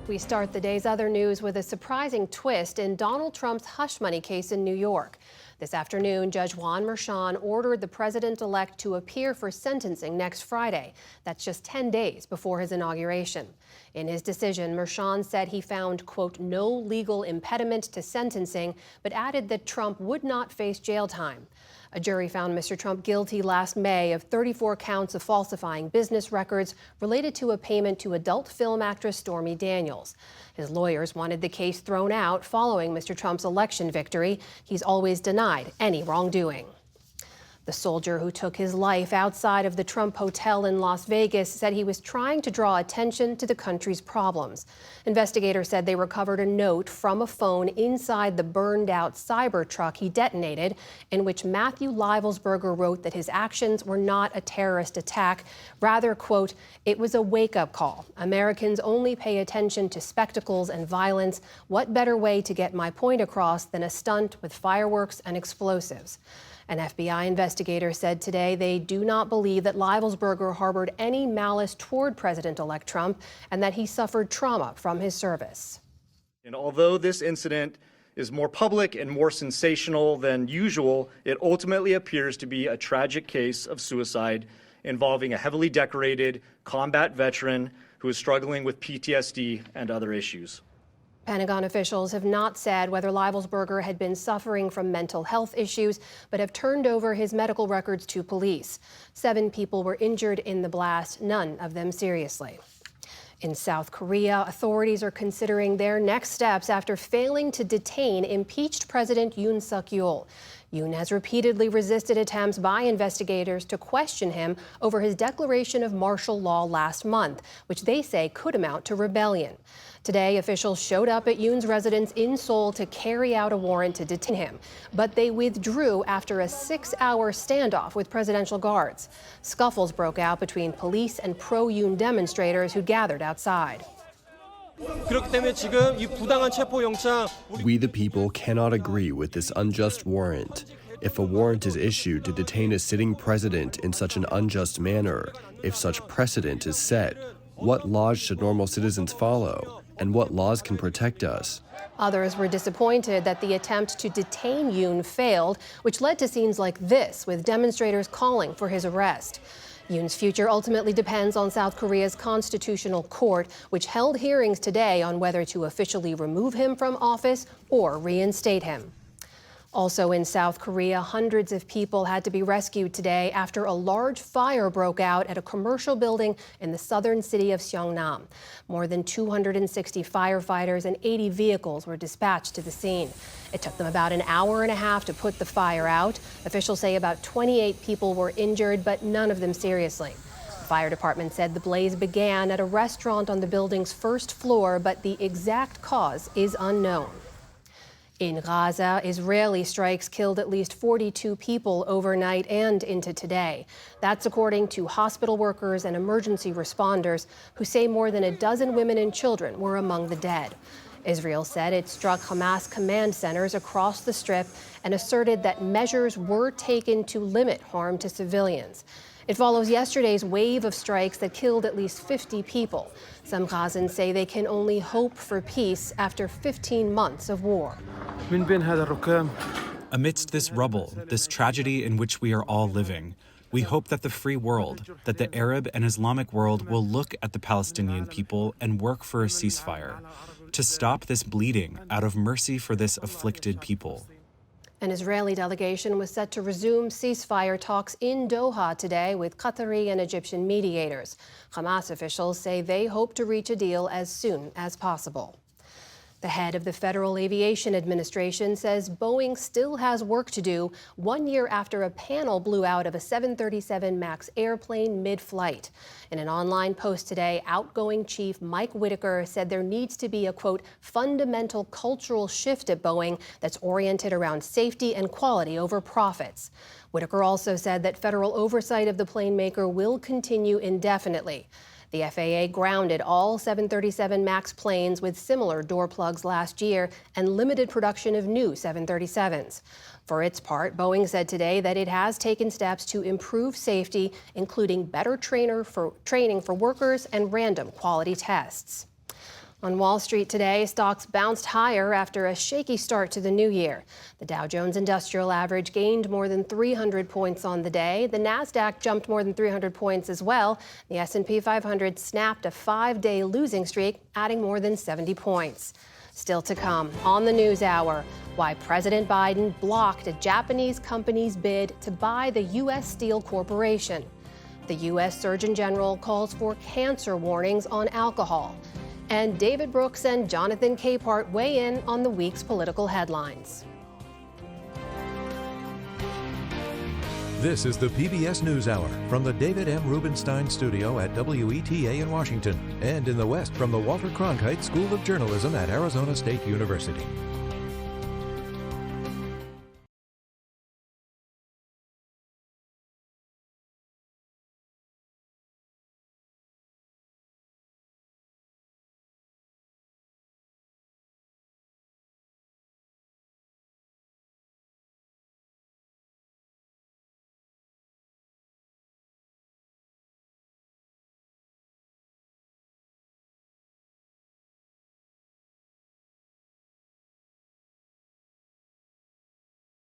We start the day's other news with a surprising twist in Donald Trump's hush money case in New York. This afternoon, Judge Juan Merchan ordered the president-elect to appear for sentencing next Friday. That's just 10 days before his inauguration. In his decision, Merchan said he found, quote, no legal impediment to sentencing, but added that Trump would not face jail time. A jury found Mr. Trump guilty last May of 34 counts of falsifying business records related to a payment to adult film actress Stormy Daniels. His lawyers wanted the case thrown out following Mr. Trump's election victory. He's always denied any wrongdoing. The soldier who took his life outside of the Trump Hotel in Las Vegas said he was trying to draw attention to the country's problems. Investigators said they recovered a note from a phone inside the burned-out Cybertruck he detonated, in which Matthew Livelsberger wrote that his actions were not a terrorist attack. Rather, quote, it was a wake-up call. Americans only pay attention to spectacles and violence. What better way to get my point across than a stunt with fireworks and explosives? An FBI investigator said today they do not believe that Livelsberger harbored any malice toward President-elect Trump and that he suffered trauma from his service. And although this incident is more public and more sensational than usual, it ultimately appears to be a tragic case of suicide involving a heavily decorated combat veteran who is struggling with PTSD and other issues. Pentagon officials have not said whether Livelsberger had been suffering from mental health issues, but have turned over his medical records to police. 7 people were injured in the blast, none of them seriously. In South Korea, authorities are considering their next steps after failing to detain impeached President Yoon Suk-yeol. Yoon has repeatedly resisted attempts by investigators to question him over his declaration of martial law last month, which they say could amount to rebellion. Today, officials showed up at Yoon's residence in Seoul to carry out a warrant to detain him, but they withdrew after a 6-hour standoff with presidential guards. Scuffles broke out between police and pro-Yoon demonstrators who gathered outside. We the people cannot agree with this unjust warrant. If a warrant is issued to detain a sitting president in such an unjust manner, if such precedent is set, what laws should normal citizens follow? And what laws can protect us? Others were disappointed that the attempt to detain Yoon failed, which led to scenes like this, with demonstrators calling for his arrest. Yoon's future ultimately depends on South Korea's constitutional court, which held hearings today on whether to officially remove him from office or reinstate him. Also in South Korea, hundreds of people had to be rescued today after a large fire broke out at a commercial building in the southern city of Seongnam. More than 260 firefighters and 80 vehicles were dispatched to the scene. It took them about an hour and a half to put the fire out. Officials say about 28 people were injured, but none of them seriously. The fire department said the blaze began at a restaurant on the building's first floor, but the exact cause is unknown. In Gaza, Israeli strikes killed at least 42 people overnight and into today. That's according to hospital workers and emergency responders who say more than a dozen women and children were among the dead. Israel said it struck Hamas command centers across the Strip and asserted that measures were taken to limit harm to civilians. It follows yesterday's wave of strikes that killed at least 50 people. Some Gazans say they can only hope for peace after 15 months of war. Amidst this rubble, this tragedy in which we are all living, we hope that the free world, that the Arab and Islamic world will look at the Palestinian people and work for a ceasefire, to stop this bleeding out of mercy for this afflicted people. An Israeli delegation was set to resume ceasefire talks in Doha today with Qatari and Egyptian mediators. Hamas officials say they hope to reach a deal as soon as possible. The head of the Federal Aviation Administration says Boeing still has work to do 1 year after a panel blew out of a 737 MAX airplane mid-flight. In an online post today, outgoing chief Mike Whitaker said there needs to be a, quote, fundamental cultural shift at Boeing that's oriented around safety and quality over profits. Whitaker also said that federal oversight of the plane maker will continue indefinitely. The FAA grounded all 737 MAX planes with similar door plugs last year and limited production of new 737s. For its part, Boeing said today that it has taken steps to improve safety, including better training for workers and random quality tests. On Wall Street today, stocks bounced higher after a shaky start to the new year. The Dow Jones Industrial Average gained more than 300 points on the day. The Nasdaq jumped more than 300 points as well. The S&P 500 snapped a 5-day losing streak, adding more than 70 points. Still to come on the News Hour, why President Biden blocked a Japanese company's bid to buy the U.S. Steel Corporation. The U.S. Surgeon General calls for cancer warnings on alcohol. And David Brooks and Jonathan Capehart weigh in on the week's political headlines. This is the PBS NewsHour from the David M. Rubenstein Studio at WETA in Washington, and in the West from the Walter Cronkite School of Journalism at Arizona State University.